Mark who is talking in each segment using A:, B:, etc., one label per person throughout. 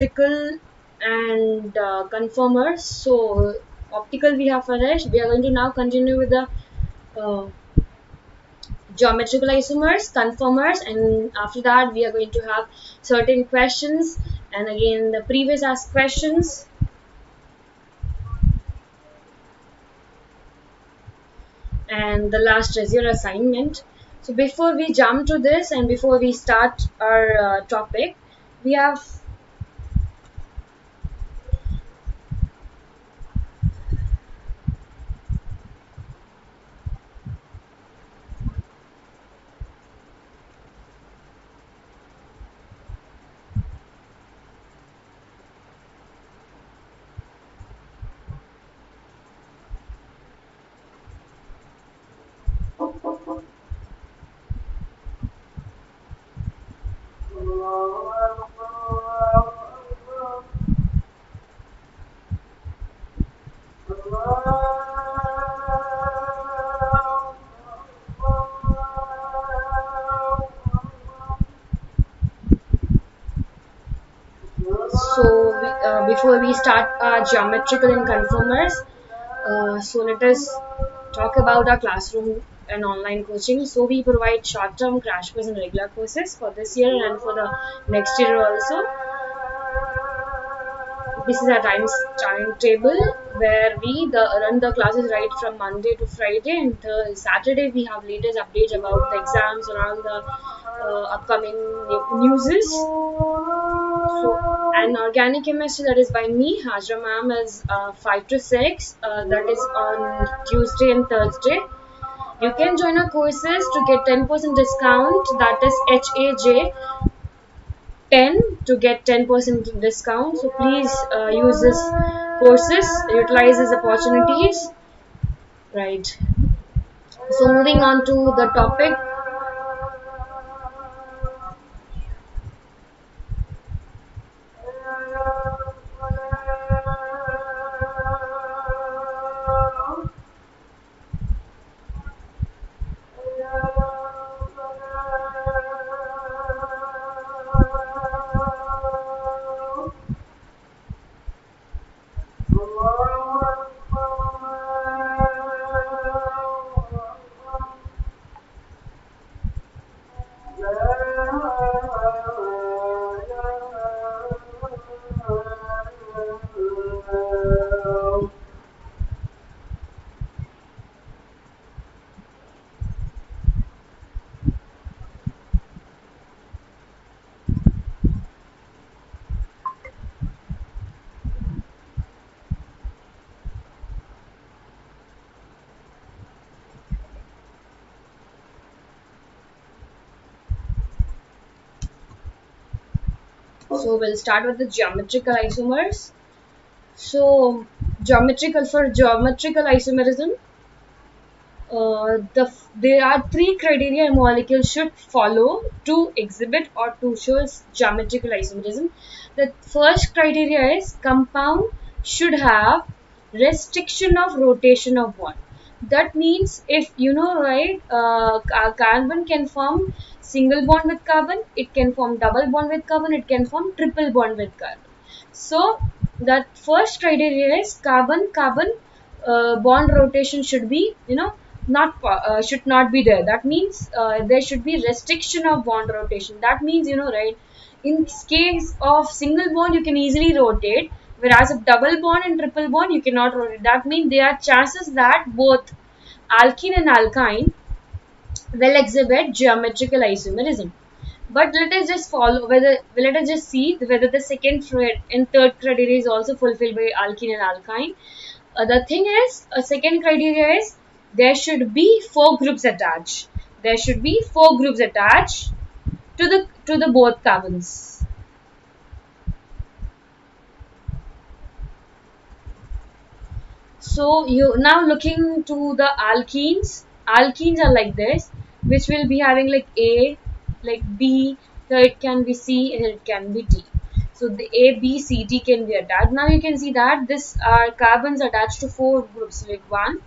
A: Optical and conformers. So optical we have finished. We are going to now continue with the uh, geometrical isomers, conformers, and after that we are going to have certain questions, and again the previous asked questions, and the last is your assignment. So before we jump to this and before we start our topic, we have. Before we start our geometrical and conformers, so let us talk about our classroom and online coaching. So we provide short-term crash course and regular courses for this year and for the next year also. This is our timetable where we run the classes right from Monday to Friday, and Saturday we have latest updates about the exams and all the upcoming newses. So, and organic chemistry, that is by me, Hajera ma'am, is 5 to 6. That is on Tuesday and Thursday. You can join our courses to get 10% discount. That is HAJ 10 to get 10% discount. So please use this courses, utilize these opportunities. Right. So moving on to the topic. So we'll start with the geometrical isomers. So geometrical isomerism, there are three criteria a molecule should follow to exhibit or to show geometrical isomerism. The first criteria is compound should have restriction of rotation of bond. That means, if you know, right, carbon can form single bond with carbon, it can form double bond with carbon, it can form triple bond with carbon. So that first criteria is carbon carbon bond rotation should be, not should not be there. That means there should be restriction of bond rotation. That means, right, in case of single bond you can easily rotate, whereas if double bond and triple bond you cannot rotate. That means there are chances that both alkene and alkyne will exhibit geometrical isomerism. But let us just let us just see whether the second and third criteria is also fulfilled by alkene and alkyne. The thing is, a second criteria is there should be four groups attached. There should be four groups attached to the both carbons. So you now looking to the alkenes. Alkenes are like this, which will be having like A, like B, here it can be C, and it can be D. So the A, B, C, D can be attached. Now you can see that this are carbons attached to four groups, like 1,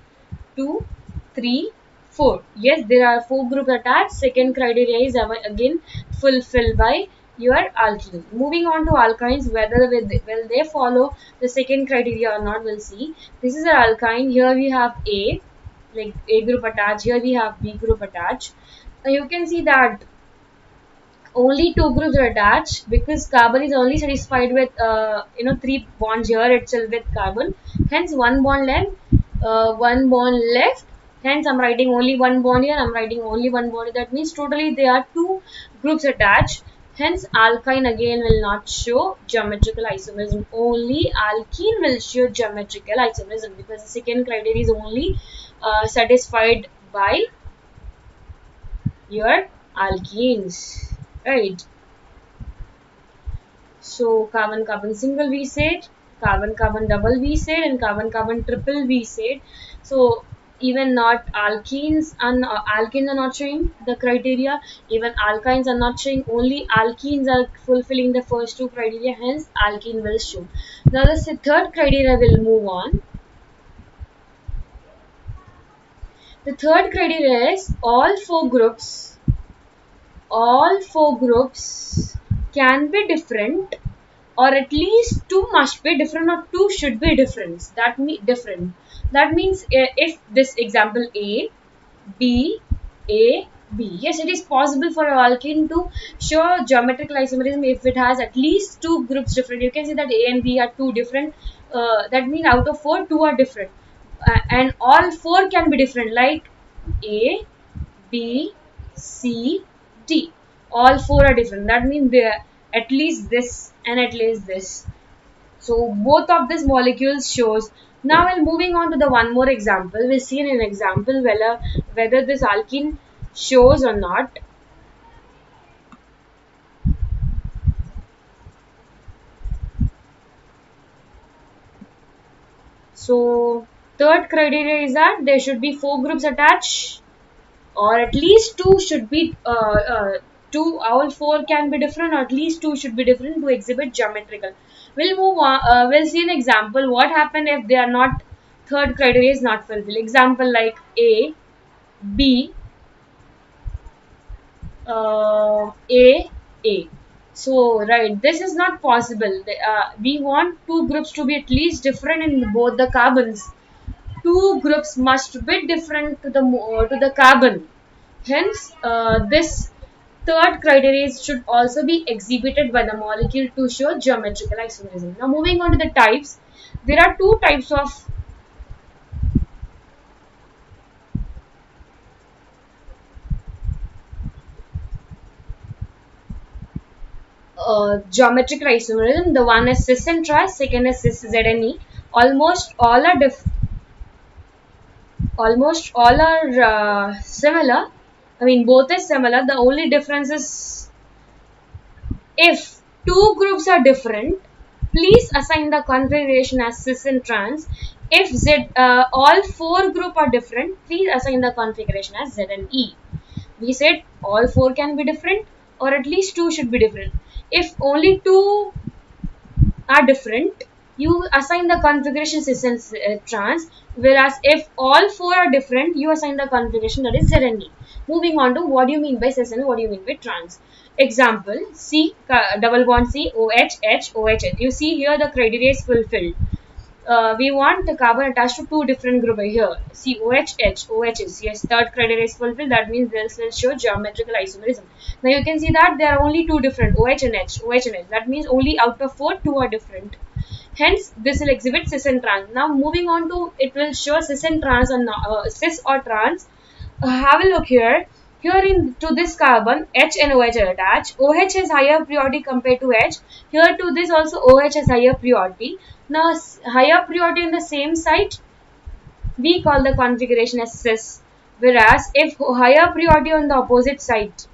A: 2, 3, 4. Yes, there are four groups attached. Second criteria is again fulfilled by your alkene. Moving on to alkynes, whether will they follow the second criteria or not, we'll see. This is an alkyne. Here we have A, like A group attached. Here we have B group attached. You can see that only two groups are attached because carbon is only satisfied with 3 bonds here itself with carbon. Hence one bond left. Hence I'm writing only one bond here. I'm writing only one bond. That means totally there are two groups attached. Hence alkyne again will not show geometrical isomerism. Only alkene will show geometrical isomerism because the second criteria is only satisfied by your alkenes, right? So carbon carbon single we said, carbon carbon double we said, and carbon carbon triple we said. So even not alkenes and alkenes are not showing the criteria. Even alkynes are not showing. Only alkenes are fulfilling the first two criteria. Hence alkene will show. Now the third criteria will move on. The third criteria is all four groups can be different, or at least two must be different, or two should be different. That means if this example A, B, A, B. Yes, it is possible for a alkene to show geometrical isomerism if it has at least two groups different. You can see that A and B are two different. That means out of four, two are different, and all four can be different, like A, B, C, D. All four are different. That means they are at least this and at least this. So both of these molecules shows. Now we're moving on to the one more example. We'll see in an example whether this alkene shows or not. So third criteria is that there should be four groups attached, or at least two should be all four can be different, or at least two should be different to exhibit geometrical. We'll move on. We'll see an example. What happened if they are not, third criteria is not fulfilled. Example like A, B, A. So right, this is not possible. We want two groups to be at least different in both the carbons. Two groups must be different to the carbon. Hence, this third criteria should also be exhibited by the molecule to show geometrical isomerism. Now, moving on to the types, there are two types of geometrical isomerism. The one is cis and trans, second is cis ZNE. Almost all are similar. I mean, both is similar. The only difference is if two groups are different, please assign the configuration as cis and trans. If all four groups are different, please assign the configuration as Z and E. We said all four can be different, or at least two should be different. If only two are different, you assign the configuration cis and trans. Whereas if all four are different, you assign the configuration that is Z and E. Moving on to what do you mean by cis and what do you mean by trans. Example, C, double bond C, OH, H, OH, H. You see here the criteria is fulfilled. We want the carbon attached to two different groups here. See, OH, H, OH is. Yes, third criteria is fulfilled. That means this will show geometrical isomerism. Now you can see that there are only two different, OH and H, OH and H. That means only out of four, two are different. Hence, this will exhibit cis and trans. Now moving on to, it will show cis and trans or cis or trans. Have a look here. Here in to this carbon, H and OH are attached. OH has higher priority compared to H. Here to this also OH has higher priority. Now higher priority in the same site, we call the configuration as cis. Whereas if higher priority on the opposite site,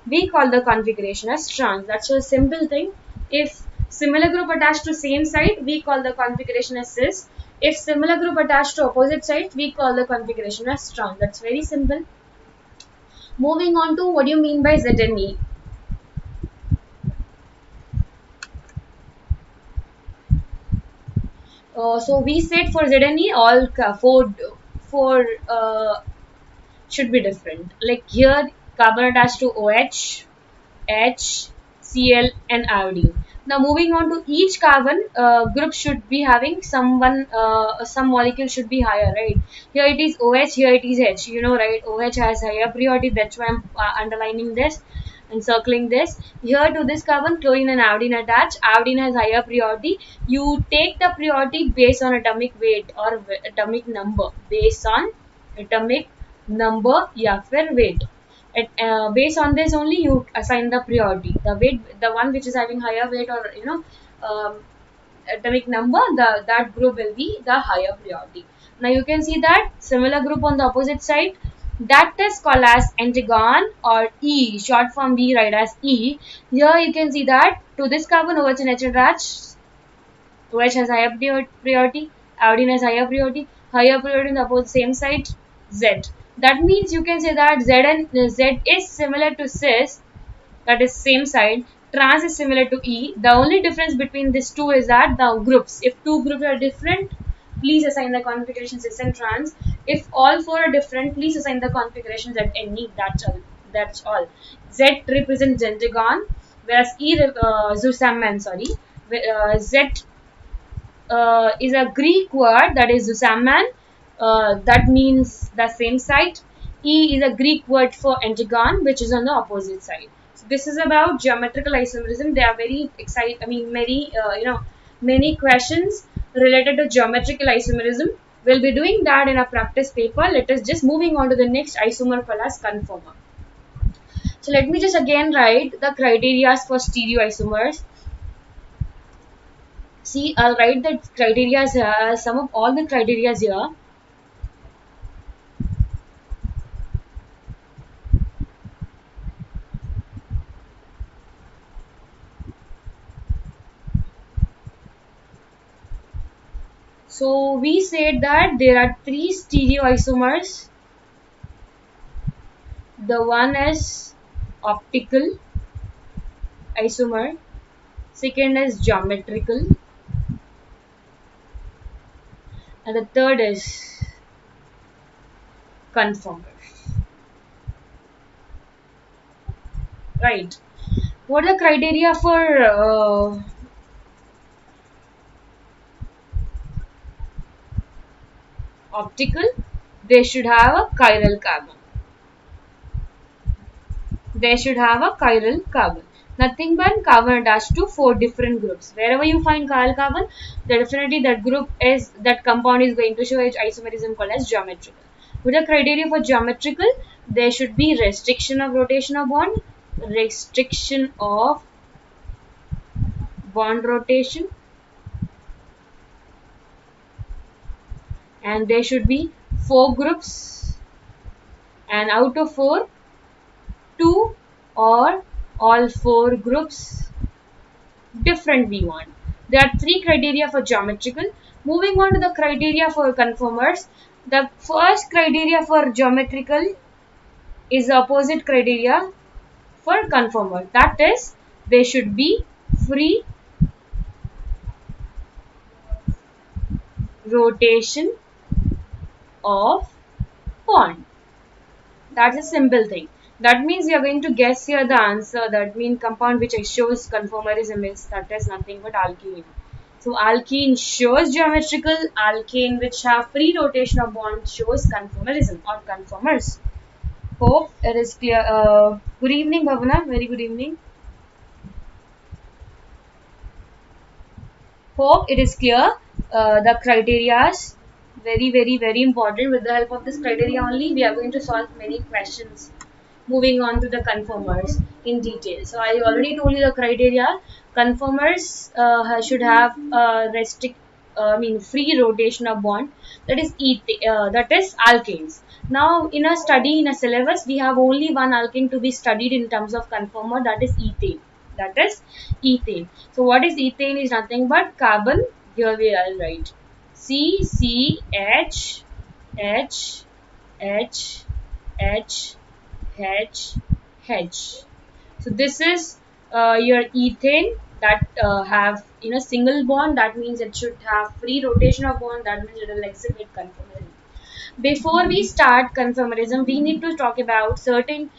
A: we call the configuration as trans. That's a simple thing. If similar group attached to same site, we call the configuration as cis. If similar group attached to opposite site, we call the configuration as trans. That's very simple. Moving on to what do you mean by Z and E? So we said for Z and E, all four should be different. Like here, carbon attached to OH, H, Cl, and iodine. Now moving on to each carbon group should be having some molecule should be higher, right? Here it is OH, here it is H. You know, right? OH has higher priority. That's why I'm underlining this and circling this. Here to this carbon, chlorine and iodine attached. Iodine has higher priority. You take the priority based on atomic weight or atomic number. Based on atomic number या फिर weight. Based on this only you assign the priority. The weight, the one which is having higher weight or um, atomic number, that group will be the higher priority. Now you can see that similar group on the opposite side, that is called as antagon or E, short form we write as E. Here you can see that to this carbon OH and H attached, OH has higher priority, iodine has higher priority on the opposite same side Z. That means you can say that Z is similar to cis, that is same side. Trans is similar to E. The only difference between these two is that the groups. If two groups are different, please assign the configuration cis and trans. If all four are different, please assign the configuration Z and E. That's all. Z represents Gentagon, whereas E Zusammen. Z is a Greek word, that is Zusammen. That means the same side. E is a Greek word for antagon, which is on the opposite side. So this is about geometrical isomerism. They are very exciting. I mean, many questions related to geometrical isomerism. We'll be doing that in a practice paper. Let us just moving on to the next isomer plus conformer. So let me just again write the criteria for stereoisomers. See, I'll write the criteria here, some of all the criteria here. So we said that there are three stereoisomers. The one is optical isomer, second is geometrical, and the third is conformer. Right. What are the criteria for optical? They should have a chiral carbon. They should have a chiral carbon. Nothing but carbon attached to four different groups. Wherever you find chiral carbon, definitely that compound is going to show its isomerism called as geometrical. With the criteria for geometrical, there should be restriction of rotation of bond, restriction of bond rotation, and there should be four groups, and out of four, two or all four groups different we want. There are three criteria for geometrical. Moving on to the criteria for conformers. The first criteria for geometrical is the opposite criteria for conformer. That is, they should be free rotation of bond. That's a simple thing. That means we are going to guess here the answer. That means compound which shows conformerism is, that is nothing but alkene. So alkene shows geometrical, alkane which have free rotation of bond shows conformerism or conformers. Hope it is clear. Good evening, Bhavana. Very good evening. Hope it is clear. The criteria is very important. With the help of this criteria only, we are going to solve many questions. Moving on to the conformers in detail. So I already told you the criteria. Conformers should have free rotation of bond. That is alkanes. Now in a study, in a syllabus, we have only one alkane to be studied in terms of conformer. That is ethane. That is ethane. So what is ethane? Is nothing but carbon. Here we are write CCH H H H H. So this is your ethane that have single bond. That means it should have free rotation of bond. That means it will exhibit conformerism. Before we start conformerism, we need to talk about certain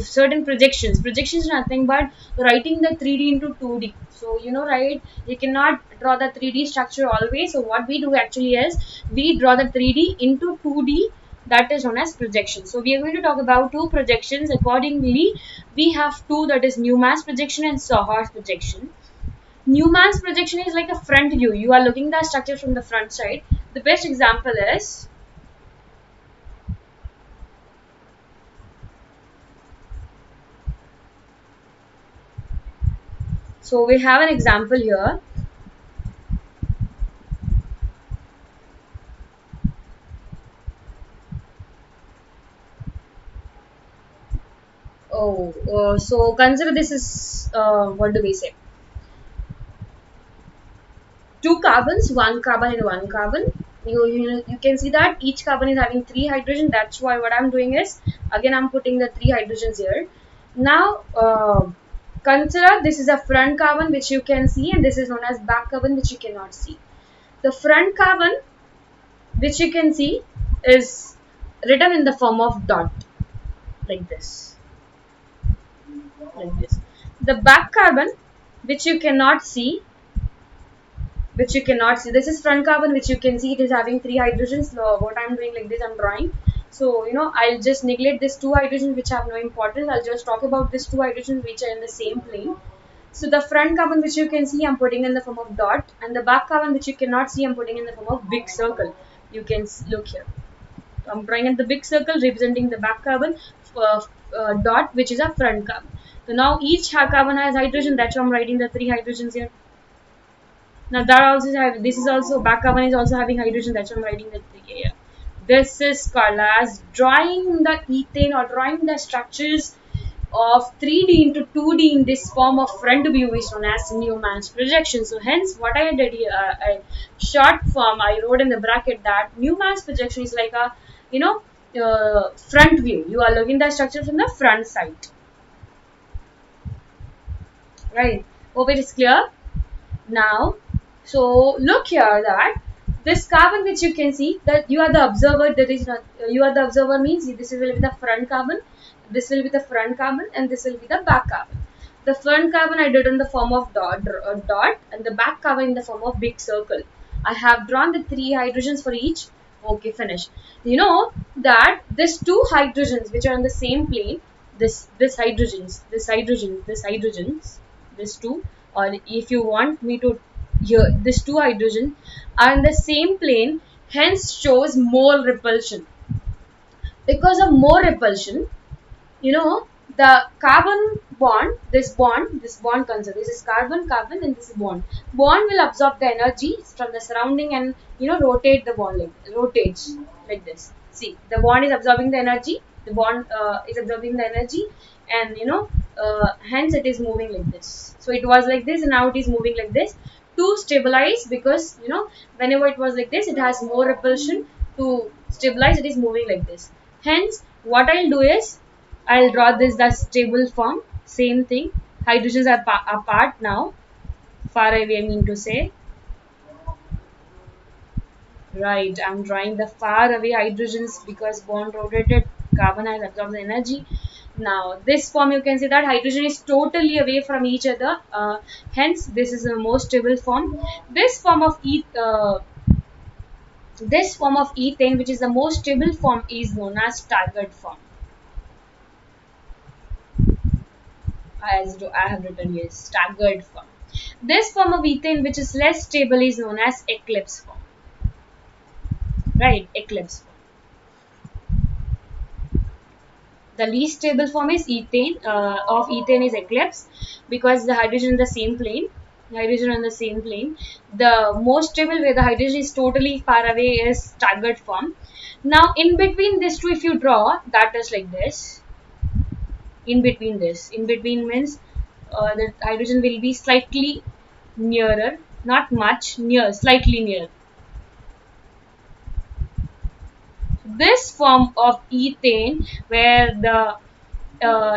A: certain projections. Projections is nothing but writing the 3D into 2D. So right, you cannot draw the 3D structure always. So what we do actually is we draw the 3D into 2D. That is known as projection. So we are going to talk about two projections. Accordingly, we have two, that is Newman's projection and Sahor's projection. Newman's projection is like a front view. You are looking at the structure from the front side. The best example is, so we have an example here. So consider this is, what do we say? Two carbons, one carbon and one carbon. You can see that each carbon is having 3 hydrogen. That's why what I'm doing is, again I'm putting the 3 hydrogens here. Now consider this is a front carbon which you can see, and this is known as back carbon which you cannot see. The front carbon which you can see is written in the form of dot, like this. Like this. The back carbon which you cannot see, this is front carbon which you can see it is having 3 hydrogens. So what I'm doing, like this I'm drawing. So I'll just neglect this 2 hydrogens which have no importance. I'll just talk about this 2 hydrogens which are in the same plane. So the front carbon which you can see I'm putting in the form of dot, and the back carbon which you cannot see I'm putting in the form of big circle. You can look here. I'm drawing in the big circle representing the back carbon, dot which is a front carbon. So now each carbon has hydrogen. That's why I'm writing the 3 hydrogens here. Now that also this is also back carbon is also having hydrogen. That's why I'm writing the 3 here. This is called as drawing the ethane or drawing the structures of 3D into 2D in this form of front view is known as Newman's projection. So hence what I did here, short form I wrote in the bracket that Newman's projection is like a front view. You are looking at the structure from the front side. Right. Hope it is clear. Now, so look here that this carbon which you can see that you are the observer. That is not you are the observer means this will be the front carbon. This will be the front carbon and this will be the back carbon. The front carbon I did in the form of dot and the back carbon in the form of big circle. I have drawn the 3 hydrogens for each. Okay, finish. You know that these 2 hydrogens which are on the same plane, this hydrogens, this 2, or if you want me to here, this 2 hydrogen are in the same plane, hence shows more repulsion. Because of more repulsion, the carbon bond, this bond concept, this is carbon and this is bond will absorb the energy from the surrounding and rotate the bond, rotates like this. See, the bond is absorbing the energy, and hence it is moving like this. So it was like this and now it is moving like this to stabilize, because whenever it was like this it has more repulsion. To stabilize it is moving like this. Hence what I'll do is I'll draw this the stable form. Same thing. Hydrogens are apart now. Far away, I mean to say. Right. I'm drawing the far away hydrogens because bond rotated. Carbon has absorbed the energy. Now this form you can see that hydrogen is totally away from each other. Hence this is the most stable form. This form of ethane, which is the most stable form, is known as staggered form. As I have written here, staggered form. This form of ethane which is less stable is known as eclipse form. Right, eclipse form. The least stable form is ethane. Ethane is eclipse because the hydrogen in the same plane. The most stable where the hydrogen is totally far away is staggered form. Now in between these two, if you draw, that is like this. In between means the hydrogen will be slightly nearer, not much, slightly near. This form of ethane where the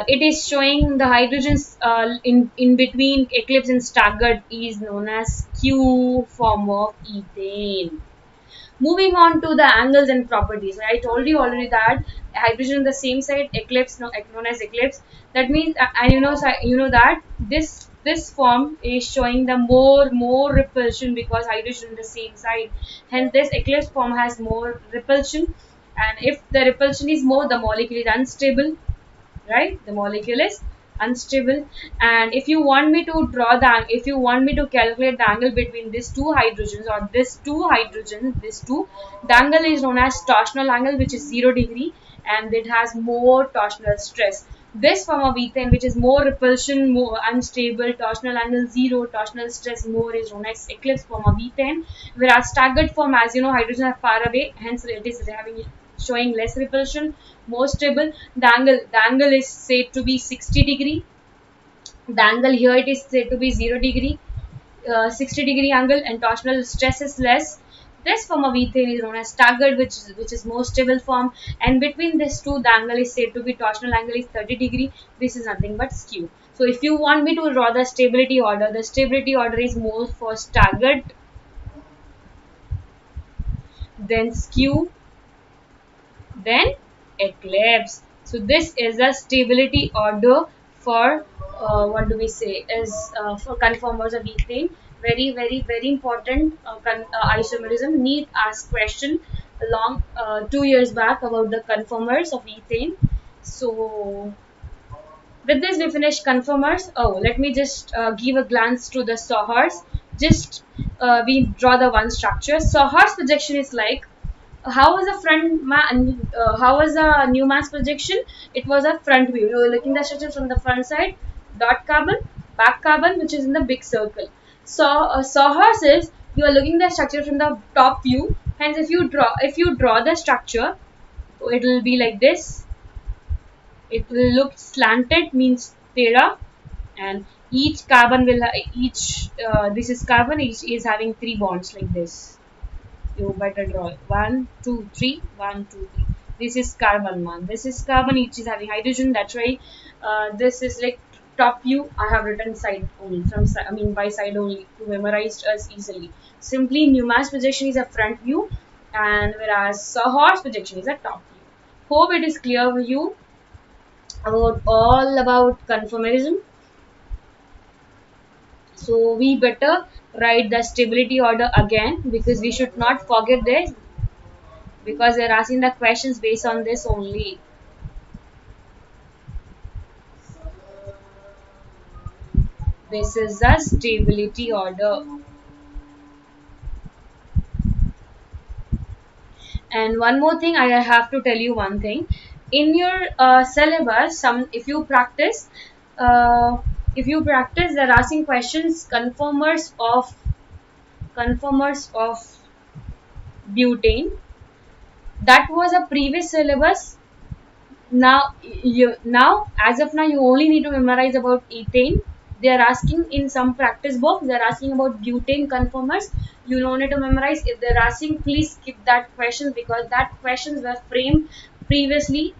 A: it is showing the hydrogens in between eclipse and staggered is known as Q form of ethane. Moving on to the angles and properties. I told you already that hydrogen on the same side, eclipse, no, known as eclipse. That means, and you know that this form is showing the more repulsion because hydrogen on the same side. Hence, this eclipse form has more repulsion, and if the repulsion is more, the molecule is unstable, right? The molecule is unstable. And if you want me to if you want me to calculate the angle between these two hydrogens or these two, the angle is known as torsional angle, which is 0 degree, and it has more torsional stress. This form of ethane, which is more repulsion, more unstable, torsional angle 0, torsional stress more, is known as eclipse form of ethane. Whereas staggered form, as you know, hydrogen are far away, hence it is having showing less repulsion, more stable. The angle is said to be 60 degree. The angle here it is said to be 0 degree, 60 degree angle, and torsional stress is less. This form of ethane is known as staggered, which is more stable form. And between these two, the angle is said to be torsional angle is 30 degree. This is nothing but skew. So if you want me to draw the stability order, the stability order is more for staggered, then skew, then eclipse. So this is the stability order for what do we say is for conformers of ethane. Very important isomerism. NEET asked question along 2 years back about the conformers of ethane. So with this we finish conformers. Oh, let me just give a glance to the Sawhorse. Just we draw the one structure. Sawhorse projection is like, how was a how was a new mass projection? It was a front view. You were looking the structure from the front side, dot carbon, back carbon, which is in the big circle. So Sawhorse is, you are looking the structure from the top view. Hence, if you draw the structure, it will be like this. It will look slanted, means theta, and each carbon will this is carbon. Each is having 3 bonds like this. You better draw 1 2 3 1 2 3. This is carbon one, this is carbon, each is having hydrogen. That's why this is like top view. I have written side only, by side only, to memorize us easily. Simply new mass projection is a front view, and whereas Sawhorse projection is a top view. Hope it is clear for you about all about conformerism. So we better write the stability order again, because we should not forget this, because they're asking the questions based on this only. This is the stability order. And one more thing, I have to tell you one thing. In your syllabus, if you practice, they're asking questions conformers of butane. That was a previous syllabus. Now as of now you only need to memorize about ethane. They are asking in some practice book, they are asking about butane conformers. You don't need to memorize. If they're asking, please skip that question, because that questions were framed previously.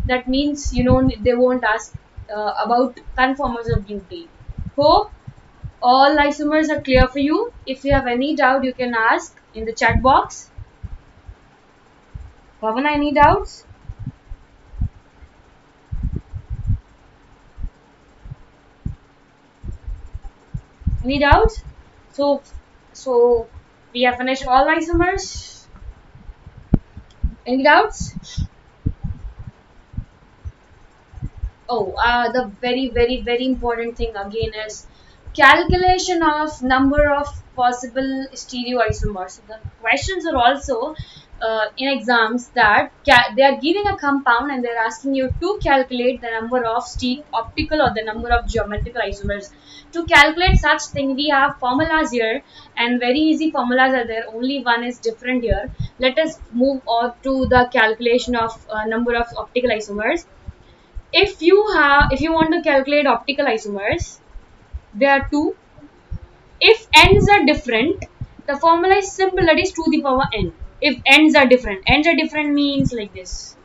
A: That means they won't ask about conformers of butane. Hope all isomers are clear for you. If you have any doubt, you can ask in the chat box. Pavan, any doubts? Any doubts? So we have finished all isomers. Any doubts? Oh, the very important thing again is calculation of number of possible stereoisomers. So the questions are also in exams that they are giving a compound and they are asking you to calculate the number of optical or the number of geometrical isomers. To calculate such thing, we have formulas here, and very easy formulas are there. Only one is different here. Let us move on to the calculation of number of optical isomers. If you want to calculate optical isomers, there are two. If ends are different, the formula is simple, that is to the power n. If ends are different means like this.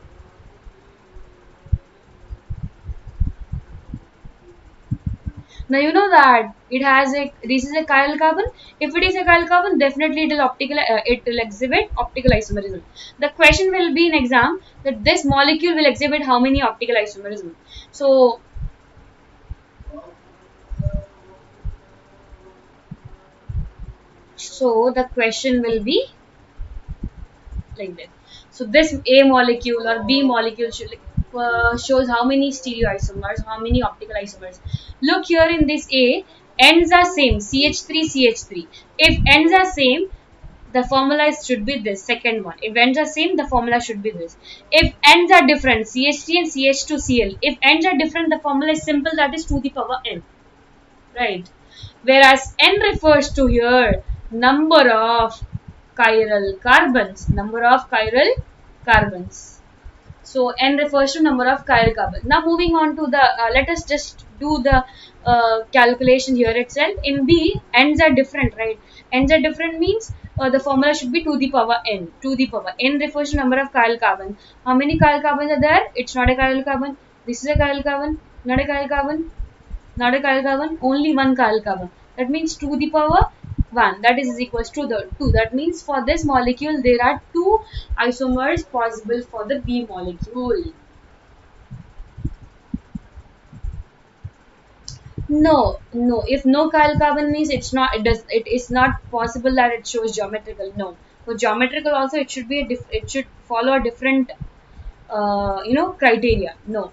A: Now you know that it has a, this is a chiral carbon. If it is a chiral carbon, definitely it will exhibit optical isomerism. The question will be in exam that this molecule will exhibit how many optical isomerism. So the question will be like this. So this A molecule or B molecule shows how many stereoisomers, how many optical isomers. Look here in this A, ends are same, CH3, CH3. If ends are same, the formula should be this, second one. If ends are same, the formula should be this. If ends are different, CH3 and CH2Cl. If ends are different, the formula is simple, that is to the power n. Right? Whereas n refers to here number of chiral carbons. Number of chiral carbons. So n refers to number of chiral carbons. Now moving on to the, let us just do the calculation here itself. In B, ends are different, right? Ends are different means the formula should be to the power n. To the power n refers to number of chiral carbons. How many chiral carbons are there? It's not a chiral carbon. This is a chiral carbon. Not a chiral carbon. Not a chiral carbon, only one chiral carbon. That means to the power 1. That is equals to the 2. That means for this molecule, there are 2 isomers possible for the B molecule. No, no. If no chiral carbon means it's not. It is not possible that it shows geometrical. No. For geometrical also, it should be it should follow a different, criteria. No.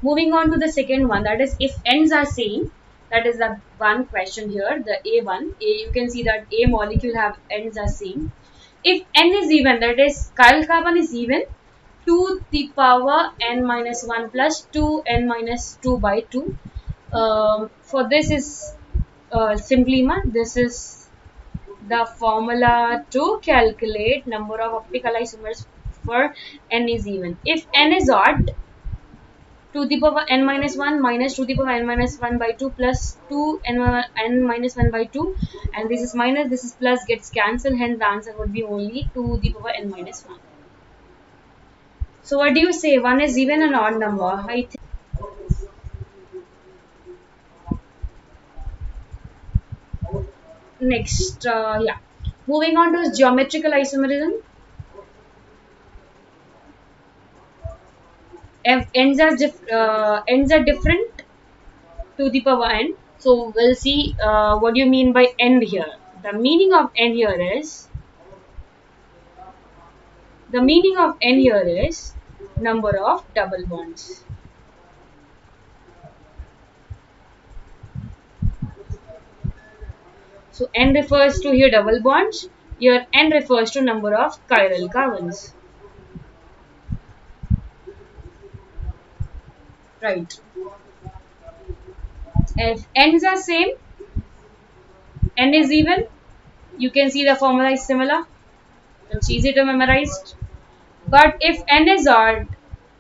A: Moving on to the second one, that is if ends are same, that is the one question here, the A1. You can see that A molecule have ends are same. If n is even, that is chiral carbon is even, to the power n minus 1 plus 2n minus 2 by 2. For this is simply, this is the formula to calculate number of optical isomers for n is even. If n is odd, to the power n minus 1 minus to the power n minus 1 by 2 plus 2 n minus 1 by 2, and this is minus, this is plus, gets cancelled, hence the answer would be only to the power n minus 1. So what do you say, one is even an odd number? I think next, yeah, moving on to geometrical isomerism. If ends are different to the power n. So we'll see what do you mean by end here. The meaning of end here is, number of double bonds. So n refers to here double bonds. Here n refers to number of chiral carbons. Right. If ends are same, n is even, you can see the formula is similar. It's easy to memorize. But if n is odd,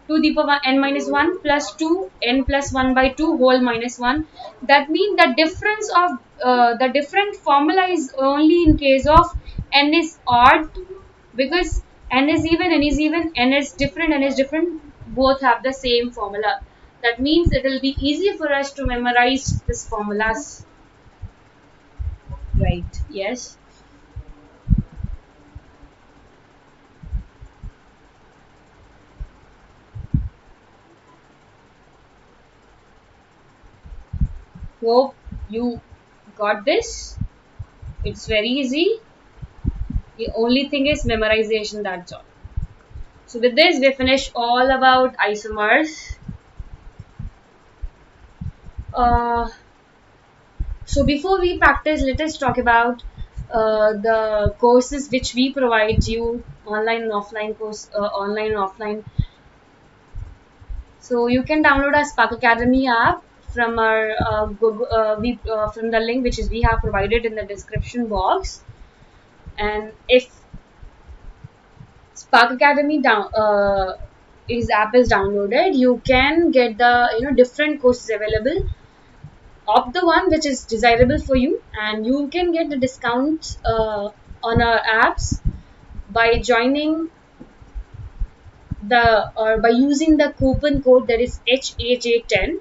A: to the power n minus 1 plus 2 n plus 1 by 2 whole minus 1, that means the difference of the different formula is only in case of n is odd, because n is even, n is different, both have the same formula. That means it will be easy for us to memorize this formulas. Right, yes. Hope you got this. It's very easy. The only thing is memorization, that's all. So with this, we finish all about isomers. So before we practice, let us talk about the courses which we provide you, online and offline So you can download our Spark Academy app from our Google, from the link which is we have provided in the description box. And if Spark Academy app is downloaded, you can get the different courses available. Opt the one which is desirable for you, and you can get the discounts on our apps by joining by using the coupon code, that is HAJ10.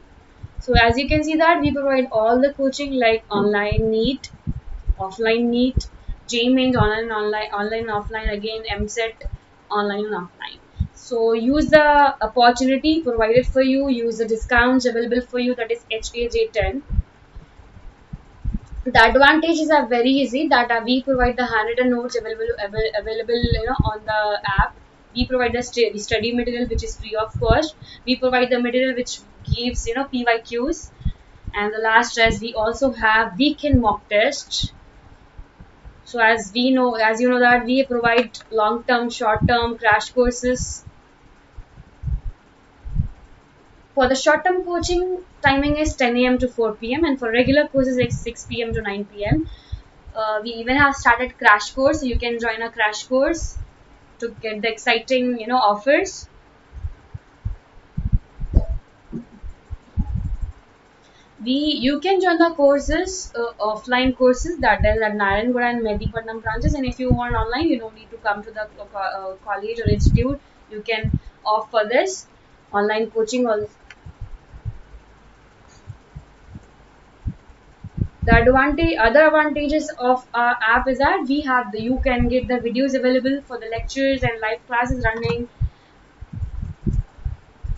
A: So as you can see that we provide all the coaching like online NEET, offline NEET, JMains, online, online, online, offline, again Eamcet, online and offline. So use the opportunity provided for you, use the discounts available for you, that is HAJ10. The advantages are very easy, that we provide the handwritten notes available on the app. We provide the study material which is free of cost. We provide the material which gives PYQs, and the last is we also have weekend mock test. So as you know that we provide long term, short term crash courses. For the short term coaching, timing is 10 a.m. to 4 p.m. and for regular courses like 6 p.m. to 9 p.m. We even have started crash course. You can join a crash course to get the exciting offers. You can join the courses, offline courses, that is at Narayanagoda and Medipatnam branches, and if you want online, you don't need to come to the college or institute. You can opt for this online coaching also. Other advantages of our app is that you can get the videos available for the lectures and live classes running.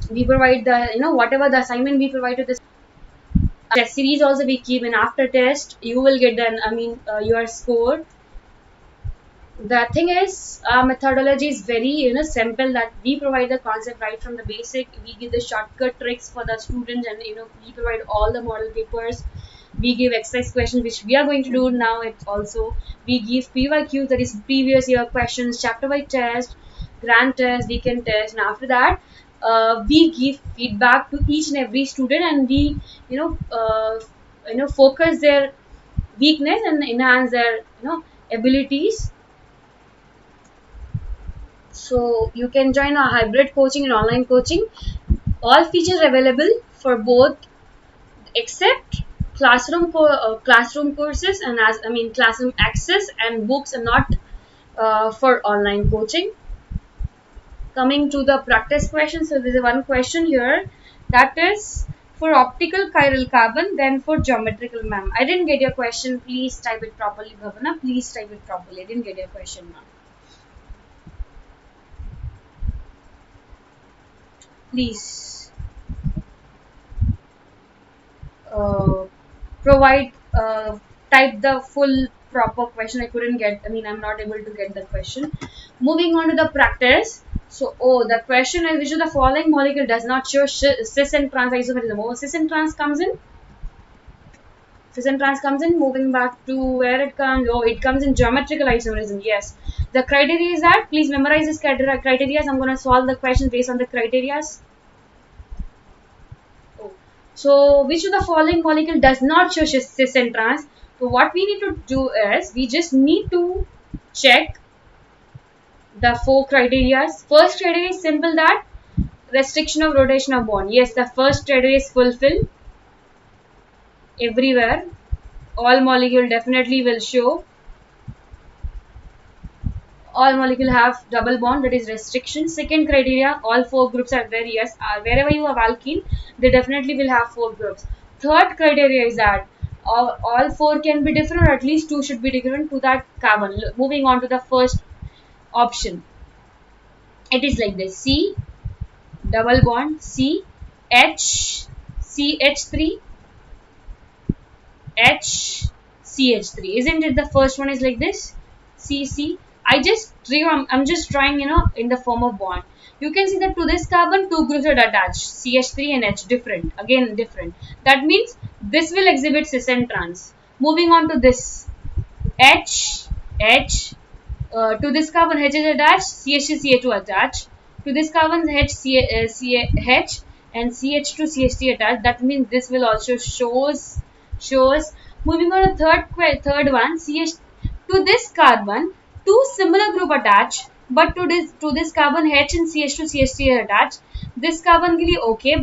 A: We provide the whatever the assignment we provide to this test series also we keep in after test. You will get your score. The thing is, our methodology is very simple, that we provide the concept right from the basic. We give the shortcut tricks for the students, and we provide all the model papers. We give exercise questions, which we are going to do now. It also we give PYQ, that is previous year questions, chapter-wise test, grand test, weekend test, and after that we give feedback to each and every student, and we focus their weakness and enhance their abilities. So you can join a hybrid coaching and online coaching. All features are available for both, except classroom courses, and classroom access and books are not for online coaching. Coming to the practice question, so there is one question here, that is for optical chiral carbon, then for geometrical. Ma'am, I didn't get your question. Please type it properly, Bhavana. Please type it properly. I didn't get your question, ma'am. Please provide type the full proper question. I couldn't get, I'm not able to get the question. Moving on to the practice. So the question is, which of the following molecule does not show cis and trans isomerism? Cis and trans comes in. Moving back to where it comes. It comes in geometrical isomerism. Yes, the criteria is that, please memorize this criteria. I'm going to solve the question based on the criteria. So which of the following molecule does not show cis and trans? So what we need to do is, we just need to check the 4 criteria. First criteria is simple, that restriction of rotation of bond. Yes, the first criteria is fulfilled everywhere. All molecule definitely will show. All molecule have double bond, that is restriction. Second criteria, all 4 groups are there. Yes, wherever you have alkene, they definitely will have 4 groups. Third criteria is that all 4 can be different, or at least 2 should be different to that carbon. Moving on to the first option, it is like this: C double bond, C H CH3 H CH3. Isn't it the first one is like this? CC. I'm just trying in the form of bond. You can see that to this carbon 2 groups are attached, CH3 and H, different, again different. That means this will exhibit cis and trans. Moving on to this H to this carbon H is attached, CH3 CH2 attached. To this carbon H and CH2 CH3 attached. That means this will also shows. Moving on to third one, CH. To this carbon 2 similar group attached, but to this carbon H and CH2 CH3 are attached. This carbon will be okay, but